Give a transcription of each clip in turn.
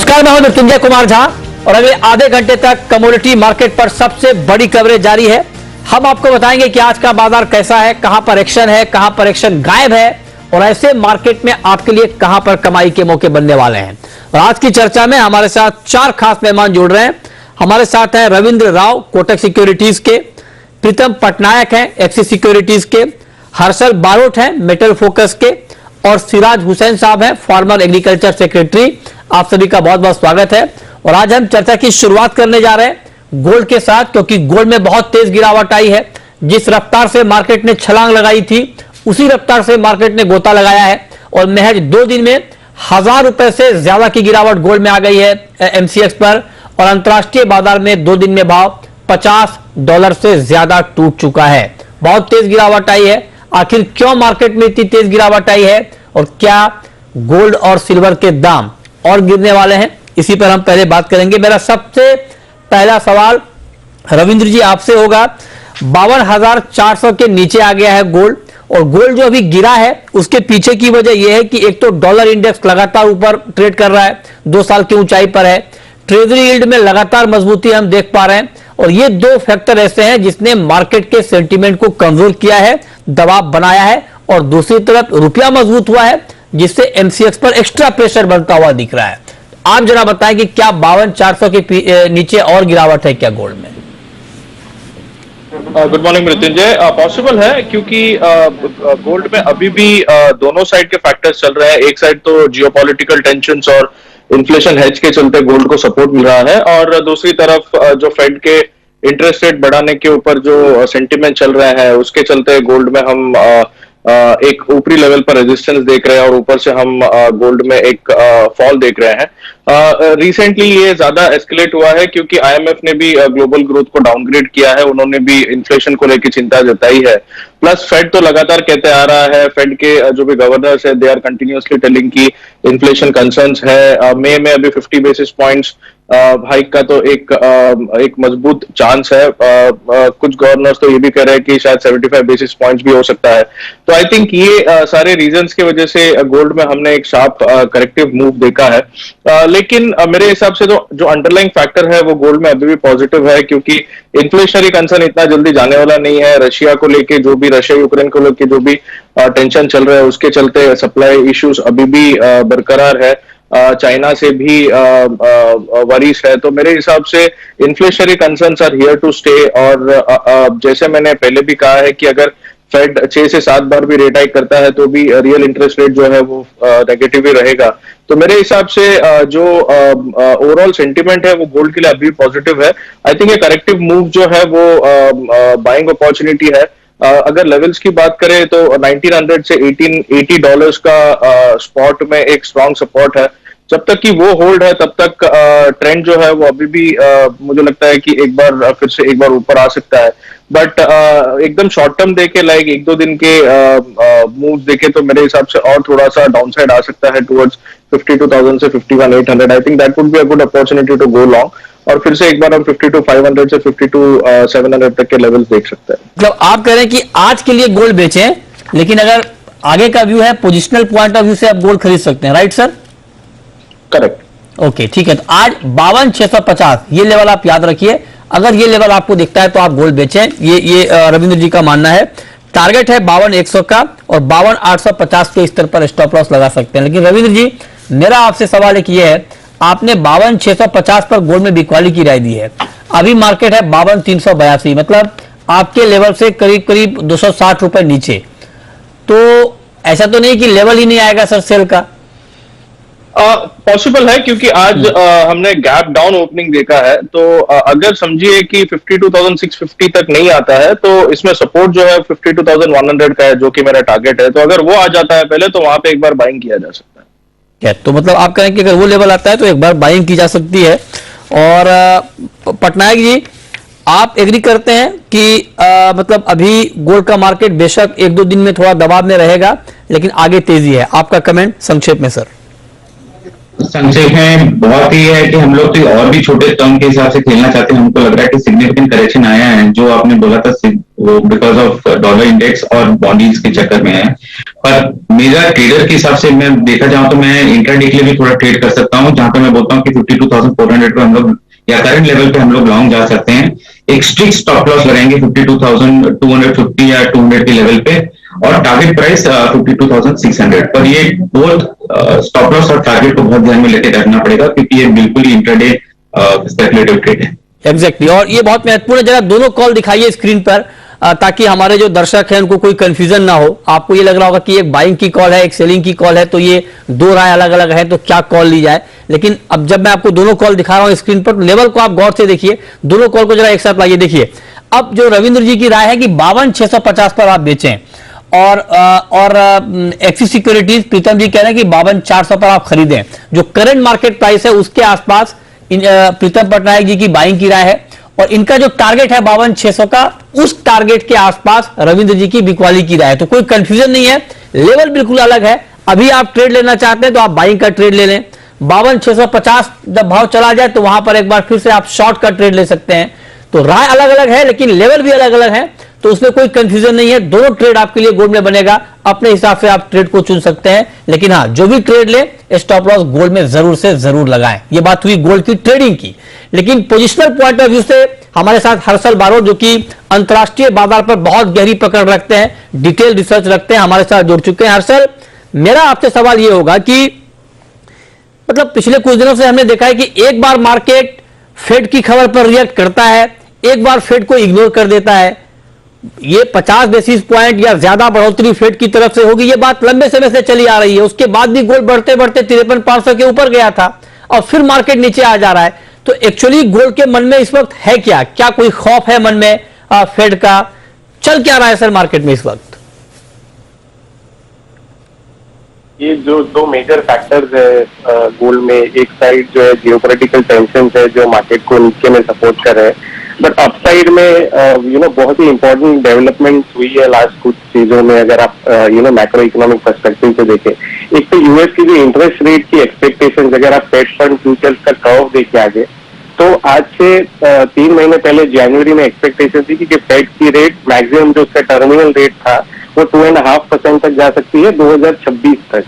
नमस्कार, मैं हूं मृत्युंजय कुमार झा और अगले आधे घंटे तक कमोडिटी मार्केट पर सबसे बड़ी कवरेज जारी है। हम आपको बताएंगे कि आज का बाजार कैसा है, कहां पर एक्शन है, कहां पर एक्शन गायब है और ऐसे मार्केट में आपके लिए कहां पर कमाई के मौके बनने वाले हैं। और आज की चर्चा में हमारे साथ चार खास मेहमान जुड़ रहे हैं। हमारे साथ हैं रविंद्र राव, कोटक सिक्योरिटीज के, प्रीतम पटनायक हैं, एक्सिस सिक्योरिटीज के, हर्षल बारोट हैं, मेटल फोकस के, और सिराज हुसैन साहब हैं, फार्मर एग्रीकल्चर सेक्रेटरी। आप सभी का बहुत बहुत स्वागत है। और आज हम चर्चा की शुरुआत करने जा रहे हैं गोल्ड के साथ, क्योंकि गोल्ड में बहुत तेज गिरावट आई है। जिस रफ्तार से मार्केट ने छलांग लगाई थी उसी रफ्तार से मार्केट ने गोता लगाया है और महज 2 दिन में 1000 रुपए से ज्यादा की गिरावट गोल्ड में आ गई है एमसीएक्स पर। और अंतरराष्ट्रीय बाजार में 2 दिन में भाव $50 से ज्यादा टूट चुका है। बहुत तेज गिरावट आई है। आखिर क्यों मार्केट में इतनी तेज गिरावट आई है और क्या गोल्ड और सिल्वर के दाम और गिरने वाले हैं, इसी पर हम पहले बात करेंगे। मेरा सबसे पहला सवाल रविंद्र जी आपसे होगा। 52,400 के नीचे आ गया है गोल्ड, और गोल्ड जो अभी गिरा है उसके पीछे की वजह यह है कि एक तो डॉलर इंडेक्स लगातार ऊपर ट्रेड कर रहा है, 2 साल की ऊंचाई पर है। ट्रेजरी यील्ड में लगातार मजबूती हम देख पा रहे हैं और ये 2 फैक्टर ऐसे हैं जिसने मार्केट के सेंटीमेंट को कमजोर किया है, दबाव बनाया है। और दूसरी तरफ रुपया मजबूत हुआ है जिससे एमसीएक्स पर एक्स्ट्रा प्रेशर बनता हुआ दिख रहा है। आप जरा बताएं कि क्या 52,400 के नीचे और गिरावट है क्या गोल्ड में? Good morning Mrityunjay. पॉसिबल है क्योंकि गोल्ड में अभी भी दोनों साइड के फैक्टर्स चल रहे हैं। एक साइड तो जियोपॉलिटिकल टेंशंस और इन्फ्लेशन हेज के चलते गोल्ड को सपोर्ट मिल रहा है, और दूसरी तरफ जो फेड के इंटरेस्ट रेट बढ़ाने के ऊपर जो सेंटिमेंट चल रहे हैं उसके चलते गोल्ड में हम एक ऊपरी लेवल पर रेजिस्टेंस देख रहे हैं और ऊपर से हम गोल्ड में एक फॉल देख रहे हैं। रिसेंटली ये ज्यादा एस्केलेट हुआ है क्योंकि आईएमएफ ने भी ग्लोबल ग्रोथ को डाउनग्रेड किया है, उन्होंने भी इन्फ्लेशन को लेकर चिंता जताई है। प्लस फेड तो लगातार कहते आ रहा है, फेड के जो भी गवर्नर्स है दे आर कंटिन्यूअसली टेलिंग की इन्फ्लेशन कंसर्न्स है। मई में अभी 50 बेसिस पॉइंट्स हाइक का तो एक मजबूत चांस है। कुछ गवर्नर्स तो ये भी कह रहे हैं कि शायद 75 बेसिस पॉइंट्स भी हो सकता है। तो आई थिंक ये सारे रीजंस की वजह से गोल्ड में हमने एक शार्प करेक्टिव मूव देखा है। लेकिन मेरे हिसाब से तो जो अंडरलाइंग फैक्टर है वो गोल्ड में अभी भी पॉजिटिव है, क्योंकि इन्फ्लेशनरी कंसर्न इतना जल्दी जाने वाला नहीं है। रशिया को लेके जो भी, रशिया यूक्रेन को लेके जो भी टेंशन चल रहा है उसके चलते सप्लाई इश्यूज अभी भी बरकरार है। चाइना से भी वरीज है। तो मेरे हिसाब से inflationary concerns are here to stay. और जैसे मैंने पहले भी कहा है कि अगर फेड 6 से 7 बार भी रेट हाइक करता है तो भी रियल इंटरेस्ट रेट जो है वो नेगेटिव ही रहेगा। तो मेरे हिसाब से जो ओवरऑल सेंटिमेंट है वो गोल्ड के लिए अभी पॉजिटिव है। आई थिंक ये करेक्टिव मूव जो है वो बाइंग अपॉर्चुनिटी है। अगर लेवल्स की बात करें तो 1900 से $1880 का स्पॉट में एक स्ट्रॉन्ग सपोर्ट है। जब तक कि वो होल्ड है तब तक ट्रेंड जो है वो अभी भी मुझे लगता है कि फिर से एक बार ऊपर आ सकता है। बट एकदम शॉर्ट टर्म देके, लाइक 1-2 दिन के मूव्स देखे तो मेरे हिसाब से और थोड़ा सा डाउनसाइड आ सकता है टुवर्ड्स 52,000 से 51,800। I think that would be a good opportunity to go long, और फिर से एक बार हम 52,500 से 52,700 तक के लेवल्स देख सकते हैं। मतलब आप कह रहे हैं कि आज के लिए गोल्ड बेचें, लेकिन अगर आगे का व्यू है, पोजिशनल पॉइंट ऑफ व्यू से आप गोल्ड खरीद सकते हैं, राइट सर? करेक्ट। ओके, ठीक है। तो आज 52,650 ये लेवल आप याद रखिए। अगर ये लेवल आपको दिखता है तो आप गोल्ड बेचें, ये रविंद्र जी का मानना है। टारगेट है 52,100 का और 52,850 के स्तर पर स्टॉप लॉस लगा सकते हैं। लेकिन रविंद्र जी, मेरा आपसे सवाल एक ये है, आपने 52,650 पर गोल्ड में बिकवाली की राय दी है। अभी मार्केट है 52,382, मतलब आपके लेवल से करीब करीब 260 रुपए नीचे। तो ऐसा तो नहीं कि लेवल ही नहीं आएगा सर सेल का? पॉसिबल है क्योंकि आज हमने गैप डाउन ओपनिंग देखा है। तो अगर समझिए कि 52,650 तक नहीं आता है तो इसमें सपोर्ट जो है 52,100 का है, जो कि मेरा टारगेट है। तो अगर वो आ जाता है पहले तो वहां पे एक बार बाइंग किया जा सकता है। क्या तो मतलब आप कहें कि अगर वो लेवल आता है तो एक बार बाइंग की जा सकती है। और पटनायक जी, आप एग्री करते हैं कि मतलब अभी गोल्ड का मार्केट बेशक 1-2 दिन में थोड़ा दबाव में रहेगा, लेकिन आगे तेजी है? आपका कमेंट संक्षेप में सर। संक्षेप में बहुत ही है कि हम लोग तो और भी छोटे टर्म के हिसाब से खेलना चाहते हैं। हमको लग रहा है कि सिग्निफिकेंट करेक्शन आया है, जो आपने बोला था वो बिकॉज ऑफ डॉलर इंडेक्स और बॉन्डीज के चक्कर में है। पर मेरा ट्रेडर के हिसाब से मैं देखा जाऊं तो मैं इंट्राडे के लिए भी थोड़ा ट्रेड कर सकता हूं, जहां पे मैं बोलता हूं कि 52,400 पे हम लोग या करंट लेवल पे हम लोग लॉन्ग जा सकते हैं। एक स्ट्रिक्ट स्टॉप लॉस लगाएंगे 52,250 या 200 के लेवल पे, और टारगेट प्राइस 52,600 पर। ये बोथ स्टॉप लॉस और टारगेट को बहुत ध्यान में लेके रखना पड़ेगा, क्योंकि ये बिल्कुल ही इंट्राडे स्पेकुलेटिव ट्रेड है। एग्जैक्टली और ये बहुत महत्वपूर्ण है। जरा दोनों कॉल दिखाइए स्क्रीन पर ताकि हमारे जो दर्शक हैं उनको कोई कंफ्यूजन ना हो। आपको ये लग रहा होगा कि एक बाइंग की कॉल है, एक सेलिंग की कॉल है, तो ये दो राय अलग अलग है, तो क्या कॉल ली जाए। लेकिन अब जब मैं आपको दोनों कॉल दिखा रहा हूं स्क्रीन पर, लेवल को आप गौर से देखिए, दोनों कॉल को जरा एक साथ लाइए। देखिए अब जो रविंद्र जी की राय है कि 52,650 पर आप बेचें, और एक्सिस सिक्योरिटीज प्रीतम जी कह रहे हैं कि 52,400 पर आप खरीदें। जो करंट मार्केट प्राइस है उसके आसपास प्रीतम पटनायक जी की बाइंग की राय है, और इनका जो टारगेट है 52,600 का, उस टारगेट के आसपास रविंद्र जी की बिकवाली की राय है। तो कोई कंफ्यूजन नहीं है, लेवल बिल्कुल अलग है। अभी आप ट्रेड लेना चाहते हैं तो आप बाइंग का ट्रेड ले लें। 52,650 जब भाव चला जाए तो वहां पर एक बार फिर से आप शॉर्ट का ट्रेड ले सकते हैं। तो राय अलग अलग है लेकिन लेवल भी अलग अलग है, तो उसमें कोई कंफ्यूजन नहीं है। दोनों ट्रेड आपके लिए गोल्ड में बनेगा, अपने हिसाब से आप ट्रेड को चुन सकते हैं। लेकिन हाँ, जो भी ट्रेड ले स्टॉप लॉस गोल्ड में जरूर से जरूर लगाएं। ये बात हुई गोल्ड की ट्रेडिंग की। लेकिन पोजिशनल पॉइंट ऑफ व्यू से हमारे साथ हर्षल बारोट, जो कि अंतरराष्ट्रीय बाजार पर बहुत गहरी पकड़ रखते हैं, डिटेल रिसर्च रखते हैं, हमारे साथ जुड़ चुके हैं। हर्षल, मेरा आपसे सवाल यह होगा कि मतलब पिछले कुछ दिनों से हमने देखा है कि एक बार मार्केट फेड की खबर पर रिएक्ट करता है, एक बार फेड को इग्नोर कर देता है। ये 50 बेसिस पॉइंट या ज्यादा बढ़ोतरी फेड की तरफ से होगी, ये बात लंबे समय से चली आ रही है। उसके बाद भी गोल्ड बढ़ते बढ़ते 53,500 के ऊपर गया था और फिर मार्केट नीचे आ जा रहा है। तो एक्चुअली गोल्ड के मन में इस वक्त है क्या? क्या कोई खौफ है मन में फेड का? चल क्या रहा है सर मार्केट में इस वक्त? ये जो दो मेजर फैक्टर्स है गोल्ड में, एक साइड जो है जियोपॉलिटिकल टेंशन है जो मार्केट को नीचे में सपोर्ट कर रहे हैं, बट अपसाइड में बहुत ही इंपॉर्टेंट डेवलपमेंट हुई है लास्ट कुछ चीजों में। अगर आप मैक्रो इकोनॉमिक पर्सपेक्टिव से देखें, एक तो यूएस की जो इंटरेस्ट रेट की एक्सपेक्टेशन, अगर आप फेड फंड फ्यूचर्स का कर्व देखे आगे, तो आज से 3 महीने पहले जनवरी में एक्सपेक्टेशन थी कि फेड की रेट मैक्सिमम जो उसका टर्मिनल रेट था वो 2.5% तक जा सकती है 2026 तक,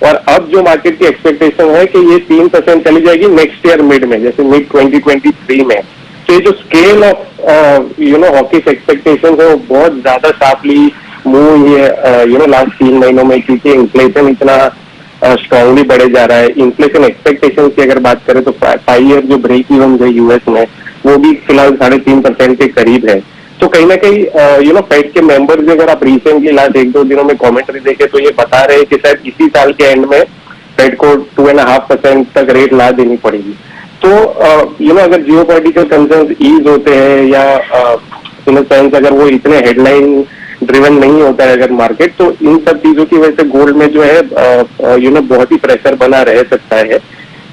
और अब जो मार्केट की एक्सपेक्टेशन है कि ये 3% चली जाएगी नेक्स्ट ईयर मिड में, जैसे मिड 2023 में। तो ये जो स्केल ऑफ हॉकिश एक्सपेक्टेशन है वो बहुत ज्यादा शार्पली मूव हुई है लास्ट 3 महीनों में, क्योंकि इन्फ्लेशन इतना स्ट्रांगली बढ़े जा रहा है। इन्फ्लेशन एक्सपेक्टेशन की अगर बात करें तो 5 ईयर जो ब्रेक इवन है यूएस में, वो भी फिलहाल 3.5% के करीब है। तो कहीं ना कहीं फेड के मेंबर्स, अगर आप रिसेंटली लास्ट 1-2 दिनों में कमेंट्री देखे तो ये बता रहे हैं कि शायद इसी साल के एंड में फेड को 2.5% तक रेट ला देनी पड़ेगी। तो अगर जियोपॉलिटिकल कंसर्न ईज होते हैं या इन सेंस अगर वो इतने हेडलाइन ड्रिवन नहीं होता है अगर मार्केट, तो इन सब चीजों की वजह से गोल्ड में जो है बहुत ही प्रेशर बना रह सकता है।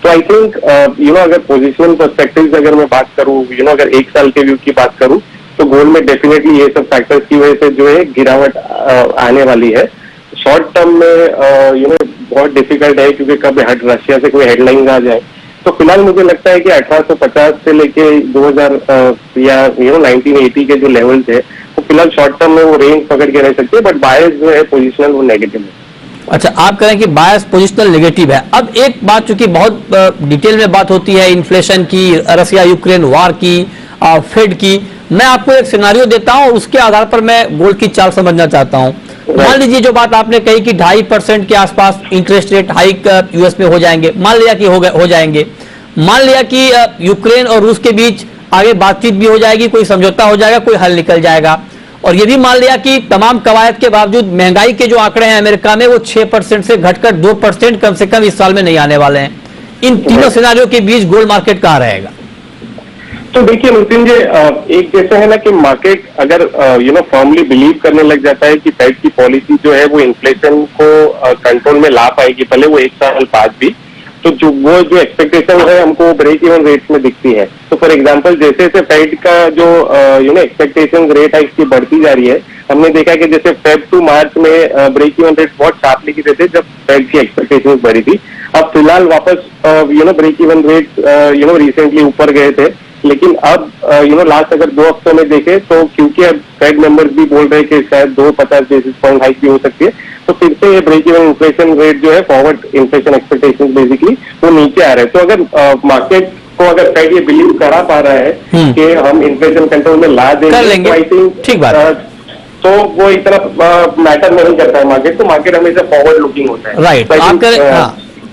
तो आई थिंक अगर पोजिशनल पर्सपेक्टिव अगर मैं बात करूँ, अगर 1 साल के व्यू की बात करूँ, तो गोल्ड में डेफिनेटली ये सब फैक्टर्स की वजह से जो है गिरावट आने वाली है। शॉर्ट टर्म में बहुत डिफिकल्ट है, क्योंकि कब रशिया से कोई हेडलाइन आ जाए। तो फिलहाल मुझे लगता है कि 1850 से लेके 2000 या 1980 के जो लेवल्स है, वो फिलहाल शॉर्ट टर्म में वो रेंज पकड़ के रह सकते हैं, बट बायस जो है पोजिशनल वो नेगेटिव है। अच्छा, आप कह रहे हैं कि बायस पोजिशनल नेगेटिव है। अब एक बात चूंकि बहुत डिटेल में बात होती है इन्फ्लेशन की, रशिया यूक्रेन वार की, फेड की, मैं आपको एक सिनारियो देता हूं, उसके आधार पर मैं गोल्ड की चाल समझना चाहता हूं। मान लीजिए जो बात आपने कही कि 2.5% के आसपास इंटरेस्ट रेट हाइक यूएस में हो जाएंगे, मान लिया कि हो जाएंगे, मान लिया कि यूक्रेन और रूस के बीच आगे बातचीत भी हो जाएगी, कोई समझौता हो जाएगा, कोई हल निकल जाएगा, और ये भी मान लिया कि तमाम कवायद के बावजूद महंगाई के जो आंकड़े हैं अमेरिका में वो 6% से घटकर 2% कम से कम इस साल में नहीं आने वाले हैं। इन तीनों सिनारियों के बीच गोल्ड मार्केट कहां रहेगा? तो देखिए नितिन जी, एक जैसा है ना कि मार्केट अगर फर्मली बिलीव करने लग जाता है कि फेड की पॉलिसी जो है वो इन्फ्लेशन को कंट्रोल में ला पाएगी, भले वो 1 साल बाद भी, तो जो एक्सपेक्टेशन है हमको ब्रेक इवन रेट्स में दिखती है। तो फॉर एग्जांपल जैसे जैसे फेड का जो एक्सपेक्टेशन रेट हाइक्स की बढ़ती जा रही है, हमने देखा कि जैसे फेब टू मार्च में ब्रेक इवन रेट बहुत शार्पली गिरे थे जब फेड की एक्सपेक्टेशन बढ़ी थी। अब फिलहाल वापस ब्रेक इवन रेट रिसेंटली ऊपर गए थे, लेकिन अब लास्ट अगर 2 हफ्तों में देखें तो क्योंकि अब फेड मेंबर्स भी बोल रहे हैं कि शायद 250 बेसिस पॉइंट हाइक भी हो सकती है, तो फिर से ये ब्रेक इवन इन्फ्लेशन रेट जो है फॉरवर्ड इन्फ्लेशन एक्सपेक्टेशन बेसिकली वो नीचे आ रहे हैं। तो अगर मार्केट को अगर फेड ये बिलीव करा पा रहा है कि हम इन्फ्लेशन कंट्रोल में ला देंगे, तो आई थिंक ठीक बात तो वो इतना मैटर नहीं करता है मार्केट, तो मार्केट हमेशा फॉरवर्ड लुकिंग होता है। राइट, आप करें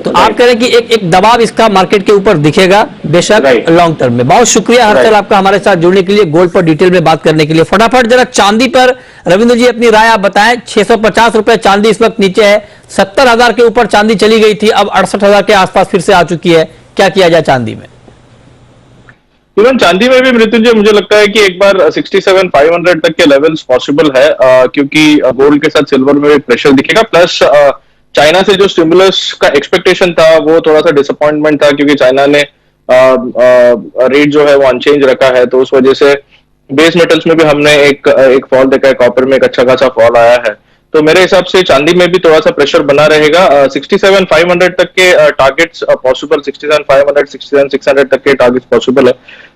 तो आप करें कि एक दबाव इसका मार्केट के ऊपर दिखेगा बेशक लॉन्ग टर्म में। बहुत शुक्रिया हर्षल आपका हमारे साथ जुड़ने के लिए, गोल्ड पर डिटेल में बात करने के लिए। फटाफट जरा चांदी पर रविंद्र जी अपनी राय आप बताएं। 650 रुपए चांदी इस वक्त नीचे है, 70,000 के ऊपर चांदी चली गई थी, अब 68,000 के आसपास फिर से आ चुकी है। क्या किया जाए चांदी में? इवन चांदी में भी मृत्युंजय मुझे लगता है कि एक बार 67,500 तक के लेवल्स पॉसिबल है, क्योंकि गोल्ड के साथ सिल्वर में भी प्रेशर दिखेगा। प्लस चाइना से जो स्टिमुलस का एक्सपेक्टेशन था वो थोड़ा सा डिसअपॉइंटमेंट था, क्योंकि चाइना ने रेट जो है वो अनचेंज रखा है, तो उस वजह से बेस मेटल्स में भी हमने एक फॉल देखा है। कॉपर में एक अच्छा खासा फॉल आया है, तो मेरे हिसाब से चांदी में भी थोड़ा सा प्रेशर बना रहेगा। 67,500 तक के टारगेट्स पॉसिबल, 67,500 67,600 तक के टारगेट्स पॉसिबल है।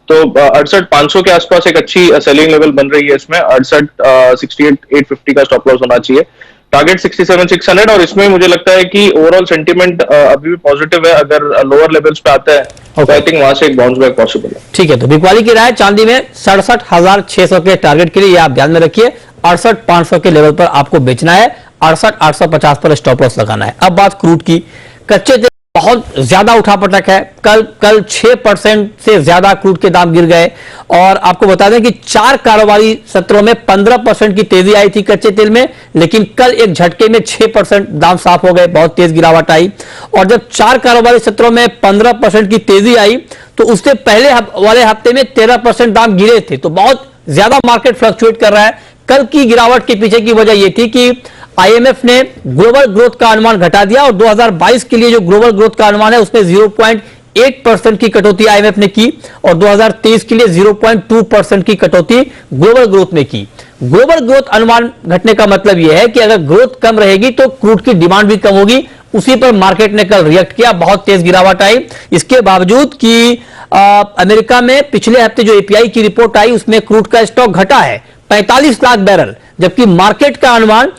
तो 68,500 के आसपास एक अच्छी सेलिंग लेवल बन रही है इसमें। 68,850 का स्टॉप लॉस होना चाहिए। टारगेट 67,600, और इसमें मुझे लगता है कि ओवरऑल सेंटीमेंट अभी भी पॉजिटिव है। अगर लोअर लेवल्स पे आता है तो आई थिंक वहां से एक बाउंस बैक पॉसिबल है। ठीक है, तो बिकवाली की राय चांदी में 67,600 के टारगेट के लिए ये आप ध्यान में रखिए। 68,500 के लेवल पर आपको बेचना है, 68,850 पर स्टॉप लॉस लगाना है। अब बात क्रूड की। कच्चे तेल बहुत ज्यादा उठापटक है। कल 6% से ज्यादा क्रूड के दाम गिर गए, और आपको बता दें कि 4 कारोबारी सत्रों में 15% की तेजी आई थी कच्चे तेल में, लेकिन कल एक झटके में 6% दाम साफ हो गए, बहुत तेज गिरावट आई। और जब 4 कारोबारी सत्रों में 15% की तेजी आई तो उससे पहले वाले हफ्ते में 13% दाम गिरे थे, तो बहुत ज्यादा मार्केट फ्लक्चुएट कर रहा है। कल की गिरावट के पीछे की वजह यह थी कि आईएमएफ ने ग्लोबल ग्रोथ का अनुमान घटा दिया, और 2022 के लिए जो ग्लोबल ग्रोथ का अनुमान है उसमें 0.8% की कटौती आईएमएफ ने की, और 2023 के लिए 0.2% की कटौती ग्लोबल ग्रोथ में की। ग्लोबल ग्रोथ अनुमान घटने का मतलब यह है कि अगर ग्रोथ कम रहेगी तो क्रूड की डिमांड भी कम होगी। उसी पर मार्केट ने कल रिएक्ट किया, बहुत तेज गिरावट आई। इसके बावजूद कि अमेरिका में पिछले हफ्ते जो एपीआई की रिपोर्ट आई उसमें क्रूड का स्टॉक घटा है 45 लाख बैरल, जबकि मार्केट का अनुमान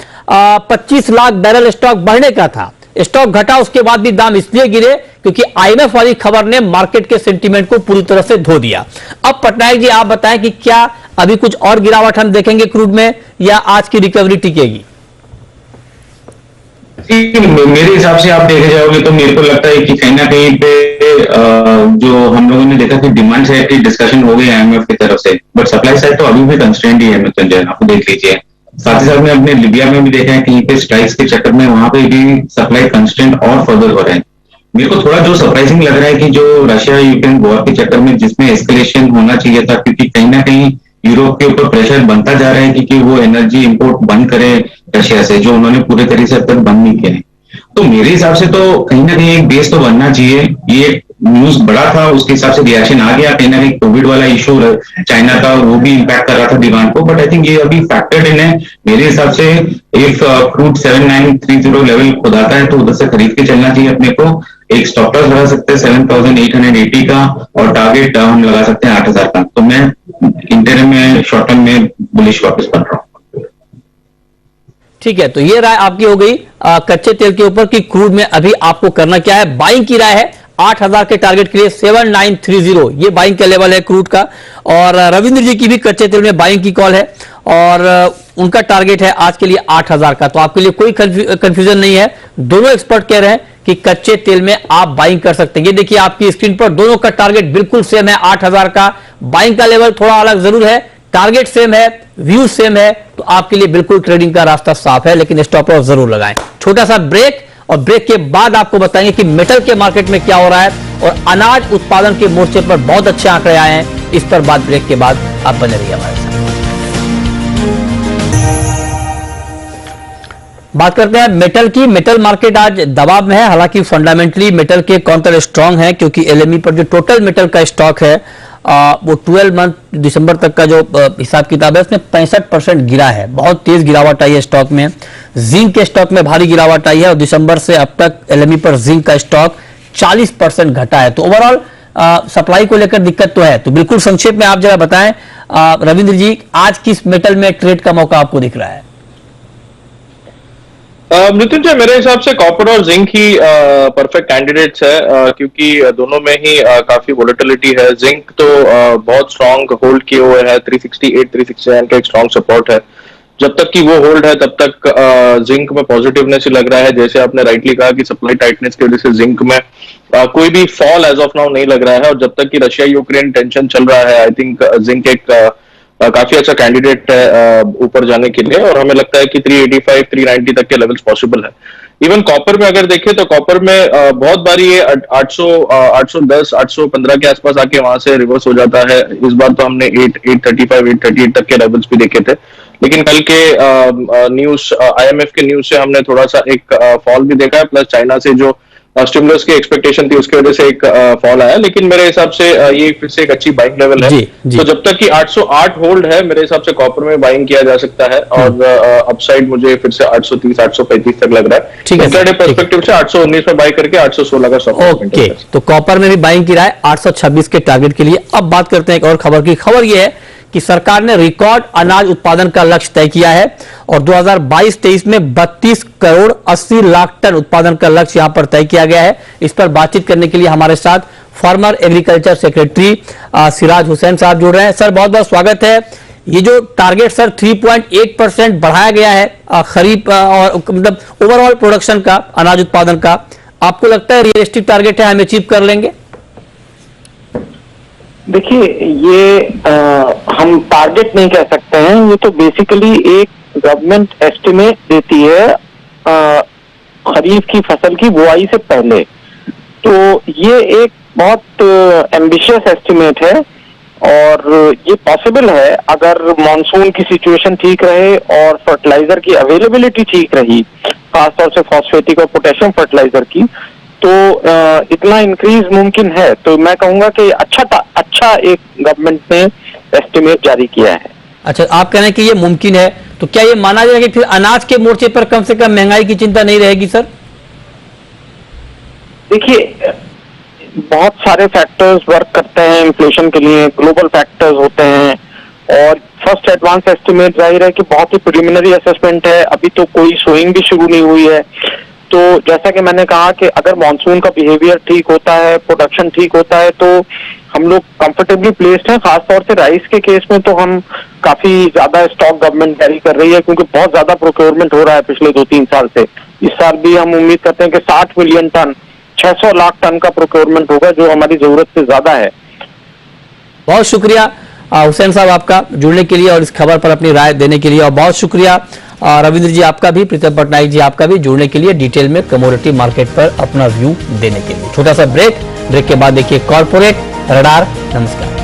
25 लाख बैरल स्टॉक बढ़ने का था। स्टॉक घटा, उसके बाद भी दाम इसलिए गिरे क्योंकि आईएमएफ वाली खबर ने मार्केट के सेंटीमेंट को पूरी तरह से धो दिया। अब पटनायक जी आप बताएं कि क्या अभी कुछ और गिरावट हम देखेंगे क्रूड में, या आज की रिकवरी टिकेगी? मेरे हिसाब से आप देखे जाओगे तो मेरे को लगता है कि कहीं ना कहीं पे जो हम लोगों ने देखा कि डिमांड साइड की डिस्कशन हो गई आईएमएफ की तरफ से, बट सप्लाई साइड तो अभी भी कंस्ट्रेंट ही है मृत्युंजय, आप देख लीजिए। साथ ही साथ में अपने लिबिया में भी देखा है कहीं पे स्ट्राइक्स के चक्कर में वहां पे भी सप्लाई कंस्ट्रेंट और फर्दर हो रहे हैं। मेरे को थोड़ा जो सरप्राइजिंग लग रहा है कि जो रशिया यूक्रेन वॉर के चक्कर में जिसमें एस्केलेशन होना चाहिए था, क्योंकि कहीं ना कहीं यूरोप के ऊपर प्रेशर बनता जा रहा है कि वो एनर्जी इंपोर्ट बंद करे रशिया से, जो उन्होंने पूरे तरीके से अब तक बंद नहीं किया है। तो मेरे हिसाब से तो कहीं ना कहीं एक बेस तो बनना चाहिए। ये न्यूज बड़ा था, उसके हिसाब से रिएक्शन आ गया। कहीं ना कहीं कोविड वाला इशू चाइना का वो भी इम्पैक्ट कर रहा था डिमांड को, बट आई थिंक ये अभी फैक्टर्ड इन है। मेरे हिसाब से इफ क्रूड 7930 लेवल खुदाता है तो उधर से खरीद के चलना चाहिए अपने को। एक स्टॉप लॉस लगा सकते हैं 7880 का, और टारगेट हम लगा सकते हैं 8000 का। तो मैं इंटरम में शॉर्ट टर्म में बुलिश वापस बन रहा हूँ। ठीक है, तो ये राय आपकी हो गई कच्चे तेल के ऊपर कि क्रूड में अभी आपको करना क्या है। बाइंग की राय है 8000 के टारगेट के लिए 7930, ये बाइंग का लेवल है क्रूड का। और रविंद्र जी की भी कच्चे तेल में बाइंग की कॉल है, और उनका टारगेट है आज के लिए 8000 का। तो आपके लिए कोई कंफ्यूजन नहीं है, दोनों एक्सपर्ट कह रहे हैं कि कच्चे तेल में आप बाइंग कर सकते हैं। ये देखिए आपकी स्क्रीन पर दोनों का टारगेट बिल्कुल सेम है 8000 का। बाइंग का लेवल थोड़ा अलग जरूर है, टारगेट सेम है, व्यू सेम है, तो आपके लिए बिल्कुल ट्रेडिंग का रास्ता साफ है, लेकिन स्टॉप लॉस जरूर लगाएं। छोटा सा ब्रेक, और ब्रेक के बाद आपको बताएंगे कि मेटल के मार्केट में क्या हो रहा है, और अनाज उत्पादन के मोर्चे पर बहुत अच्छे आंकड़े आए हैं। इस पर बात ब्रेक के बाद आप बने रहिए हमारे साथ। बात करते हैं मेटल की। मेटल मार्केट आज दबाव में है, हालांकि फंडामेंटली मेटल के काउंटर स्ट्रांग है, क्योंकि एलएमई पर जो टोटल मेटल का स्टॉक है वो 12 मंथ दिसंबर तक का जो हिसाब किताब है उसमें 65% गिरा है, बहुत तेज गिरावट आई है स्टॉक में। जिंक के स्टॉक में भारी गिरावट आई है और दिसंबर से अब तक एलएमई पर जिंक का स्टॉक 40% घटा है। तो ओवरऑल सप्लाई को लेकर दिक्कत तो है। तो बिल्कुल संक्षेप में आप जरा बताएं रविंद्र जी, आज किस मेटल में ट्रेड का मौका आपको दिख रहा है? मृत्युंजय, मेरे हिसाब से कॉपर और जिंक ही परफेक्ट कैंडिडेट्स है, क्योंकि दोनों में ही काफी वोलेटिलिटी है। जिंक तो बहुत स्ट्रांग होल्ड किए हुए है, 368 369 का एक स्ट्रांग सपोर्ट है। जब तक कि वो होल्ड है तब तक जिंक में पॉजिटिवनेस ही लग रहा है। जैसे आपने राइटली कहा कि सप्लाई टाइटनेस की वजह से जिंक में कोई भी फॉल एज ऑफ नाउ नहीं लग रहा है, और जब तक कि रशिया यूक्रेन टेंशन चल रहा है, आई थिंक जिंक एक काफी अच्छा कैंडिडेट है ऊपर जाने के लिए, और हमें लगता है कि 385 390 तक के लेवल्स पॉसिबल है। इवन कॉपर में अगर देखें तो कॉपर में बहुत बार ये 810 815 के आसपास आके वहां से रिवर्स हो जाता है। इस बार तो हमने 835 838 तक के लेवल्स भी देखे थे, लेकिन कल के न्यूज IMF के न्यूज से हमने थोड़ा सा एक फॉल भी देखा है, प्लस चाइना से जो स्टिमुलस की एक्सपेक्टेशन थी उसकी वजह से एक फॉल आया। लेकिन मेरे हिसाब से ये फिर से एक अच्छी बाइंग लेवल है। जी। तो जब तक कि 808 होल्ड है, मेरे हिसाब से कॉपर में बाइंग किया जा सकता है, और अपसाइड मुझे फिर से 830 835 तक लग रहा है। ठीक है, इंट्राडे पर्सपेक्टिव से 819 में बाई करके 816 का स्टॉप। ओके, तो कॉपर में भी बाइंग की राय 826 के टारगेट के लिए। अब बात करते हैं एक और खबर की। खबर यह है कि सरकार ने रिकॉर्ड अनाज उत्पादन का लक्ष्य तय किया है और 2022-23 में 32 करोड़ 80 लाख टन उत्पादन का लक्ष्य यहां पर तय किया गया है। इस पर बातचीत करने के लिए हमारे साथ farmer agriculture secretary Siraj Hussain साहब जुड़ रहे हैं। सर, बहुत बहुत स्वागत है। ये जो टारगेट सर 3.8% बढ़ाया गया है खरीफ और मतलब ओवरऑल प्रोडक्शन का, अनाज उत्पादन का, आपको लगता है रियलिस्टिक टारगेट है, हम अचीव कर लेंगे? देखिए, ये हम टारगेट नहीं कह सकते हैं, ये तो बेसिकली एक गवर्नमेंट एस्टिमेट देती है खरीफ की फसल की बुआई से पहले। तो ये एक बहुत एम्बिशियस एस्टिमेट है और ये पॉसिबल है अगर मॉनसून की सिचुएशन ठीक रहे और फर्टिलाइजर की अवेलेबिलिटी ठीक रही, खासतौर से फॉस्फेटिक और पोटेशियम फर्टिलाइजर की, तो इतना इंक्रीज मुमकिन है। तो मैं कहूंगा कि अच्छा एक गवर्नमेंट ने एस्टिमेट जारी किया है। अच्छा, आप कह रहे हैं कि ये मुमकिन है, तो क्या ये माना जाएगा कि फिर अनाज के मोर्चे पर कम से कम महंगाई की चिंता नहीं रहेगी सर? देखिए, बहुत सारे फैक्टर्स वर्क करते हैं इन्फ्लेशन के लिए, ग्लोबल फैक्टर्स होते हैं, और फर्स्ट एडवांस एस्टिमेट जाहिर है कि बहुत ही प्रिलिमिनरी असेसमेंट है, अभी तो कोई सोइंग भी शुरू नहीं हुई है। तो जैसा कि मैंने कहा कि अगर मॉनसून का बिहेवियर ठीक होता है, प्रोडक्शन ठीक होता है, तो हम लोग कंफर्टेबली प्लेस्ड हैं। खासतौर से राइस के केस में तो हम काफी ज्यादा स्टॉक गवर्नमेंट कैरी कर रही है, क्योंकि बहुत ज्यादा प्रोक्योरमेंट हो रहा है पिछले 2-3 साल से। इस साल भी हम उम्मीद करते हैं कि 60 मिलियन टन 600 लाख टन का प्रोक्योरमेंट होगा, जो हमारी जरूरत से ज्यादा है। बहुत शुक्रिया हुसैन साहब आपका जुड़ने के लिए और इस खबर पर अपनी राय देने के लिए, और बहुत शुक्रिया रविंद्र जी आपका भी, प्रीतम पटनायक जी आपका भी जुड़ने के लिए, डिटेल में कमोडिटी मार्केट पर अपना व्यू देने के लिए। छोटा सा ब्रेक के बाद देखिए कॉर्पोरेट रडार। नमस्कार।